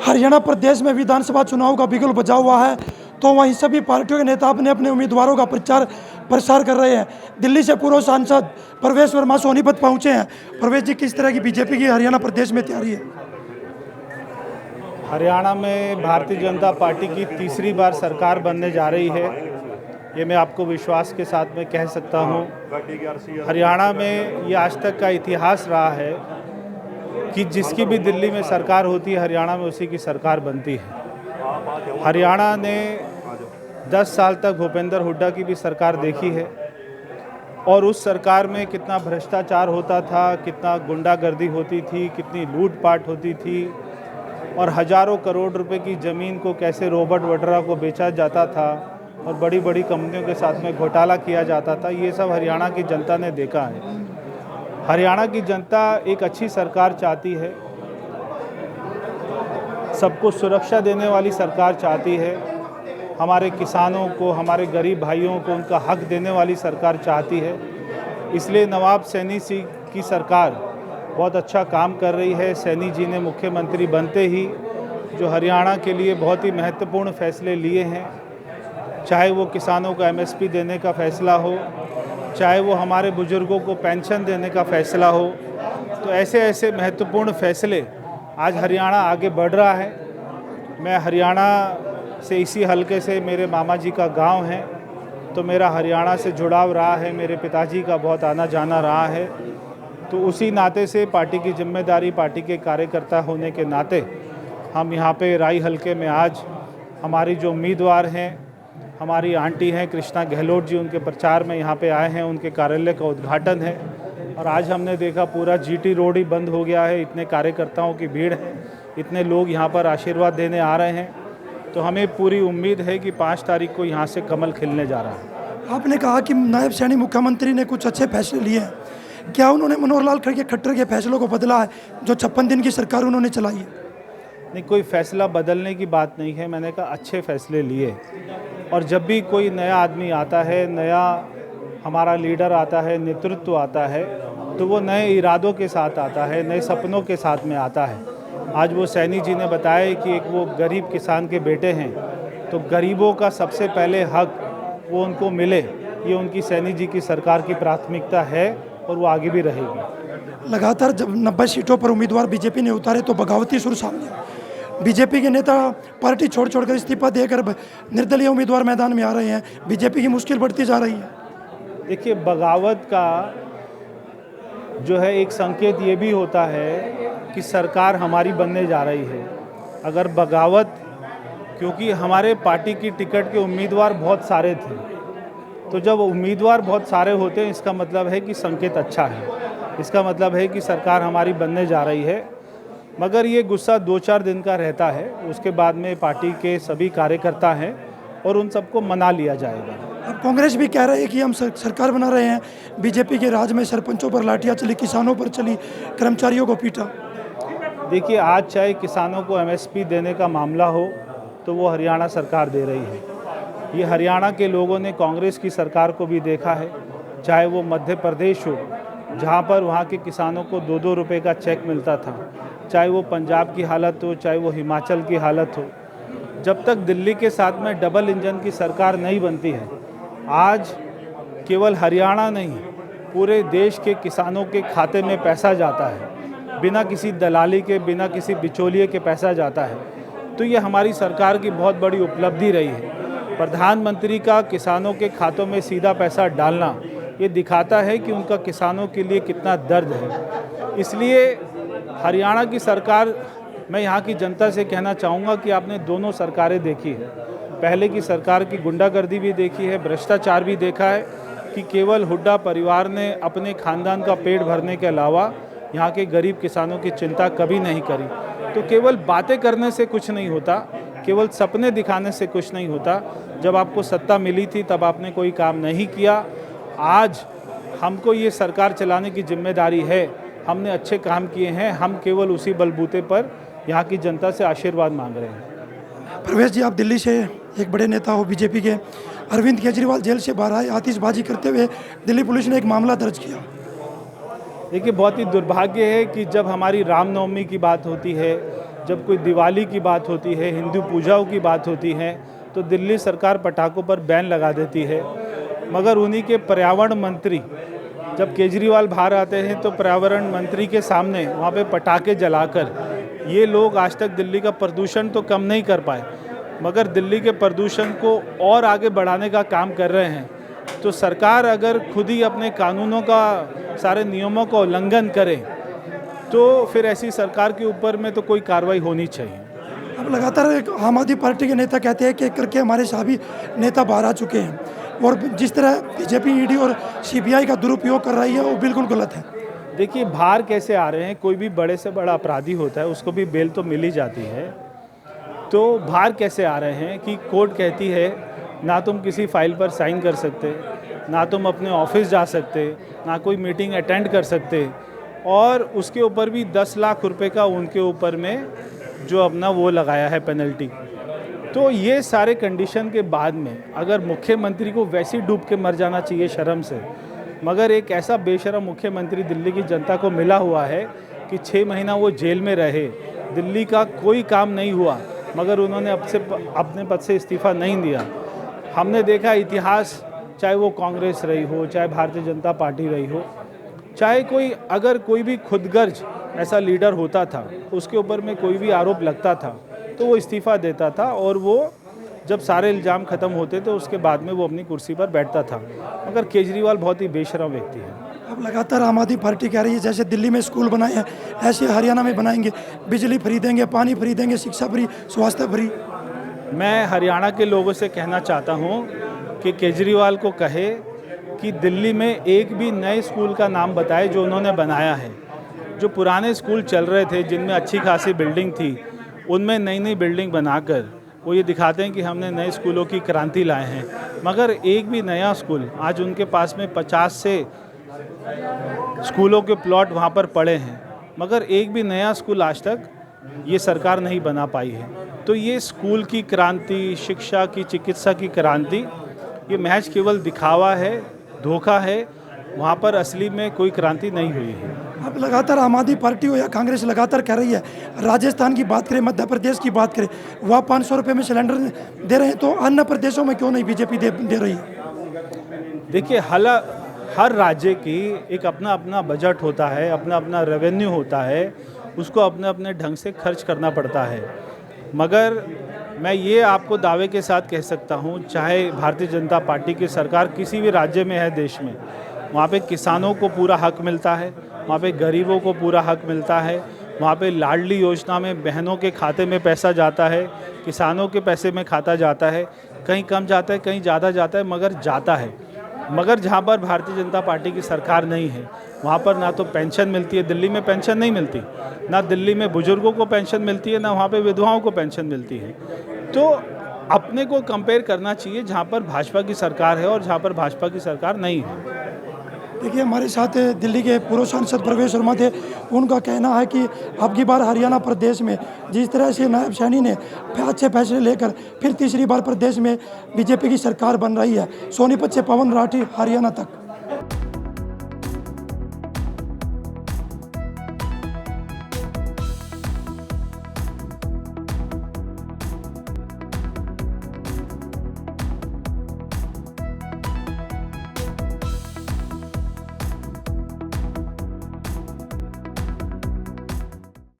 हरियाणा प्रदेश में विधानसभा चुनाव का बिगुल बजा हुआ है, तो वहीं सभी पार्टियों के नेता अपने अपने उम्मीदवारों का प्रचार प्रसार कर रहे हैं। दिल्ली से पूर्व सांसद प्रवेश वर्मा सोनीपत पहुंचे हैं। प्रवेश जी, किस तरह की बीजेपी की हरियाणा प्रदेश में तैयारी है? हरियाणा में भारतीय जनता पार्टी की तीसरी बार सरकार बनने जा रही है, ये मैं आपको विश्वास के साथ में कह सकता हूँ। हरियाणा में ये आज तक का इतिहास रहा है कि जिसकी भी दिल्ली में सरकार होती है, हरियाणा में उसी की सरकार बनती है। हरियाणा ने 10 साल तक भूपेंद्र हुड्डा की भी सरकार देखी है और उस सरकार में कितना भ्रष्टाचार होता था, कितना गुंडागर्दी होती थी, कितनी लूटपाट होती थी और हज़ारों करोड़ रुपए की ज़मीन को कैसे रॉबर्ट वड्रा को बेचा जाता था और बड़ी बड़ी कंपनियों के साथ में घोटाला किया जाता था। ये सब हरियाणा की जनता ने देखा है। हरियाणा की जनता एक अच्छी सरकार चाहती है, सबको सुरक्षा देने वाली सरकार चाहती है, हमारे किसानों को, हमारे गरीब भाइयों को उनका हक देने वाली सरकार चाहती है। इसलिए नवाब सैनी सिंह की सरकार बहुत अच्छा काम कर रही है। सैनी जी ने मुख्यमंत्री बनते ही जो हरियाणा के लिए बहुत ही महत्वपूर्ण फैसले लिए हैं, चाहे वो किसानों को एमएसपी देने का फैसला हो, चाहे वो हमारे बुजुर्गों को पेंशन देने का फैसला हो, तो ऐसे ऐसे महत्वपूर्ण फैसले आज हरियाणा आगे बढ़ रहा है। मैं हरियाणा से इसी हलके से, मेरे मामा जी का गांव है, तो मेरा हरियाणा से जुड़ाव रहा है, मेरे पिताजी का बहुत आना जाना रहा है। तो उसी नाते से पार्टी की जिम्मेदारी, पार्टी के कार्यकर्ता होने के नाते हम यहाँ पे राई हलके में आज हमारी जो उम्मीदवार हैं, हमारी आंटी हैं कृष्णा गहलोत जी, उनके प्रचार में यहाँ पे आए हैं। उनके कार्यालय का उद्घाटन है और आज हमने देखा पूरा जीटी रोड ही बंद हो गया है। इतने कार्यकर्ताओं की भीड़ है, इतने लोग यहाँ पर आशीर्वाद देने आ रहे हैं, तो हमें पूरी उम्मीद है कि 5 तारीख को यहाँ से कमल खिलने जा रहा है। आपने कहा कि नायब सैनी मुख्यमंत्री ने कुछ अच्छे फैसले लिए हैं, क्या उन्होंने मनोहर लाल खट्टर के फैसलों को बदला है जो 56 दिन की सरकार उन्होंने चलाई है? नहीं, कोई फैसला बदलने की बात नहीं है। मैंने कहा अच्छे फैसले लिए, और जब भी कोई नया आदमी आता है, नया हमारा लीडर आता है, नेतृत्व आता है, तो वो नए इरादों के साथ आता है, नए सपनों के साथ में आता है। आज वो सैनी जी ने बताया कि एक वो गरीब किसान के बेटे हैं, तो गरीबों का सबसे पहले हक वो उनको मिले, ये उनकी सैनी जी की सरकार की प्राथमिकता है और वो आगे भी रहेगी। लगातार जब 90 सीटों पर उम्मीदवार बीजेपी ने उतारे तो बगावती सुर सामने आए। बीजेपी के नेता पार्टी छोड़कर इस्तीफा देकर निर्दलीय उम्मीदवार मैदान में आ रहे हैं। बीजेपी की मुश्किल बढ़ती जा रही है। देखिए, बगावत का जो है एक संकेत ये भी होता है कि सरकार हमारी बनने जा रही है। अगर बगावत, क्योंकि हमारे पार्टी की टिकट के उम्मीदवार बहुत सारे थे, तो जब उम्मीदवार बहुत सारे होते हैं इसका मतलब है कि संकेत अच्छा है, इसका मतलब है कि सरकार हमारी बनने जा रही है। मगर ये गुस्सा 2-4 दिन का रहता है, उसके बाद में पार्टी के सभी कार्यकर्ता हैं और उन सबको मना लिया जाएगा। अब कांग्रेस भी कह रही है कि हम सरकार बना रहे हैं। बीजेपी के राज में सरपंचों पर लाठियाँ चली, किसानों पर चली, कर्मचारियों को पीटा। देखिए, आज चाहे किसानों को एमएसपी देने का मामला हो तो वो हरियाणा सरकार दे रही है। ये हरियाणा के लोगों ने कांग्रेस की सरकार को भी देखा है, चाहे वो मध्य प्रदेश हो जहाँ पर वहाँ के किसानों को 2-2 रुपये का चेक मिलता था, चाहे वो पंजाब की हालत हो, चाहे वो हिमाचल की हालत हो। जब तक दिल्ली के साथ में डबल इंजन की सरकार नहीं बनती है, आज केवल हरियाणा नहीं, पूरे देश के किसानों के खाते में पैसा जाता है, बिना किसी दलाली के, बिना किसी बिचौलिए के पैसा जाता है। तो ये हमारी सरकार की बहुत बड़ी उपलब्धि रही है। प्रधानमंत्री का किसानों के खातों में सीधा पैसा डालना, ये दिखाता है कि उनका किसानों के लिए कितना दर्द है। इसलिए हरियाणा की सरकार, मैं यहाँ की जनता से कहना चाहूँगा कि आपने दोनों सरकारें देखी है। पहले की सरकार की गुंडागर्दी भी देखी है, भ्रष्टाचार भी देखा है कि केवल हुड्डा परिवार ने अपने खानदान का पेट भरने के अलावा यहाँ के गरीब किसानों की चिंता कभी नहीं करी। तो केवल बातें करने से कुछ नहीं होता, केवल सपने दिखाने से कुछ नहीं होता। जब आपको सत्ता मिली थी तब आपने कोई काम नहीं किया। आज हमको ये सरकार चलाने की जिम्मेदारी है, हमने अच्छे काम किए हैं, हम केवल उसी बलबूते पर यहाँ की जनता से आशीर्वाद मांग रहे हैं। प्रवेश जी, आप दिल्ली से एक बड़े नेता हो बीजेपी के। अरविंद केजरीवाल जेल से बाहर आए, आतिशबाजी करते हुए दिल्ली पुलिस ने एक मामला दर्ज किया। देखिए, बहुत ही दुर्भाग्य है कि जब हमारी रामनवमी की बात होती है जब कोई दिवाली की बात होती है, हिंदू पूजाओं की बात होती है, तो दिल्ली सरकार पटाखों पर बैन लगा देती है। मगर उन्हीं के पर्यावरण मंत्री जब केजरीवाल बाहर आते हैं तो पर्यावरण मंत्री के सामने वहाँ पे पटाखे जलाकर ये लोग आज तक दिल्ली का प्रदूषण तो कम नहीं कर पाए, मगर दिल्ली के प्रदूषण को और आगे बढ़ाने का काम कर रहे हैं। तो सरकार अगर खुद ही अपने कानूनों का, सारे नियमों का उल्लंघन करे तो फिर ऐसी सरकार के ऊपर में तो कोई कार्रवाई होनी चाहिए। अब लगातार एक आम आदमी पार्टी के नेता कहते हैं कि करके हमारे सभी नेता बाहर आ चुके हैं, और जिस तरह बीजेपी, ईडी और सीबीआई का दुरुपयोग कर रही है वो बिल्कुल गलत है। देखिए, बाहर कैसे आ रहे हैं, कोई भी बड़े से बड़ा अपराधी होता है उसको भी बेल तो मिल ही जाती है। तो बाहर कैसे आ रहे हैं कि कोर्ट कहती है ना तुम किसी फाइल पर साइन कर सकते, ना तुम अपने ऑफिस जा सकते, ना कोई मीटिंग अटेंड कर सकते, और उसके ऊपर भी 10 लाख रुपए का उनके ऊपर में जो अपना वो लगाया है पेनल्टी। तो ये सारे कंडीशन के बाद में अगर मुख्यमंत्री को वैसे डूब के मर जाना चाहिए शर्म से, मगर एक ऐसा बेशर्म मुख्यमंत्री दिल्ली की जनता को मिला हुआ है कि 6 महीना वो जेल में रहे, दिल्ली का कोई काम नहीं हुआ, मगर उन्होंने अपने पद से इस्तीफ़ा नहीं दिया। हमने देखा इतिहास, चाहे वो कांग्रेस रही हो, चाहे भारतीय जनता पार्टी रही हो, चाहे अगर कोई भी खुदगर्ज ऐसा लीडर होता था, उसके ऊपर में कोई भी आरोप लगता था तो वो इस्तीफ़ा देता था, और वो जब सारे इल्ज़ाम ख़त्म होते तो उसके बाद में वो अपनी कुर्सी पर बैठता था। मगर केजरीवाल बहुत ही बेशर्म व्यक्ति है। अब लगातार आम आदमी पार्टी कह रही है जैसे दिल्ली में स्कूल बनाए हैं ऐसे हरियाणा में बनाएंगे, बिजली फ्री देंगे, पानी फ्री देंगे, शिक्षा फ्री, स्वास्थ्य फ्री। मैं हरियाणा के लोगों से कहना चाहता हूँ कि केजरीवाल को कहे कि दिल्ली में एक भी नए स्कूल का नाम बताए जो उन्होंने बनाया है। जो पुराने स्कूल चल रहे थे जिनमें अच्छी खासी बिल्डिंग थी, उनमें नई नई बिल्डिंग बनाकर वो ये दिखाते हैं कि हमने नए स्कूलों की क्रांति लाए हैं, मगर एक भी नया स्कूल, आज उनके पास में 50 से स्कूलों के प्लॉट वहाँ पर पड़े हैं, मगर एक भी नया स्कूल आज तक ये सरकार नहीं बना पाई है। तो ये स्कूल की क्रांति, शिक्षा की, चिकित्सा की क्रांति, ये महज केवल दिखावा है, धोखा है, वहाँ पर असली में कोई क्रांति नहीं हुई है। अब लगातार आम आदमी पार्टी हो या कांग्रेस लगातार कह रही है, राजस्थान की बात करें, मध्य प्रदेश की बात करें, वहाँ 500 रुपये में सिलेंडर दे रहे हैं, तो अन्य प्रदेशों में क्यों नहीं बीजेपी दे रही है? देखिए, हर राज्य की एक अपना अपना बजट होता है, अपना अपना रेवेन्यू होता है, उसको अपने अपने ढंग से खर्च करना पड़ता है। मगर मैं ये आपको दावे के साथ कह सकता हूँ, चाहे भारतीय जनता पार्टी की सरकार किसी भी राज्य में है देश में, वहाँ पे किसानों को पूरा हक मिलता है, वहाँ पे गरीबों को पूरा हक मिलता है, वहाँ पे लाडली योजना में बहनों के खाते में पैसा जाता है, किसानों के पैसे में खाता जाता है, कहीं कम जाता है, कहीं ज़्यादा जाता है, मगर जाता है। मगर जहाँ पर भारतीय जनता पार्टी की सरकार नहीं है, वहाँ पर ना तो पेंशन मिलती है, दिल्ली में पेंशन नहीं मिलती, ना दिल्ली में बुजुर्गों को पेंशन मिलती है, ना वहाँ पे विधवाओं को पेंशन मिलती है। तो अपने को कंपेयर करना चाहिए जहाँ पर भाजपा की सरकार है और जहाँ पर भाजपा की सरकार नहीं है। देखिए, हमारे साथ दिल्ली के पूर्व सांसद प्रवेश वर्मा थे, उनका कहना है कि अब की बार हरियाणा प्रदेश में जिस तरह से नायब सैनी ने अच्छे फैसले लेकर फिर तीसरी बार प्रदेश में बीजेपी की सरकार बन रही है, सोनीपत से पवन राठी हरियाणा तक।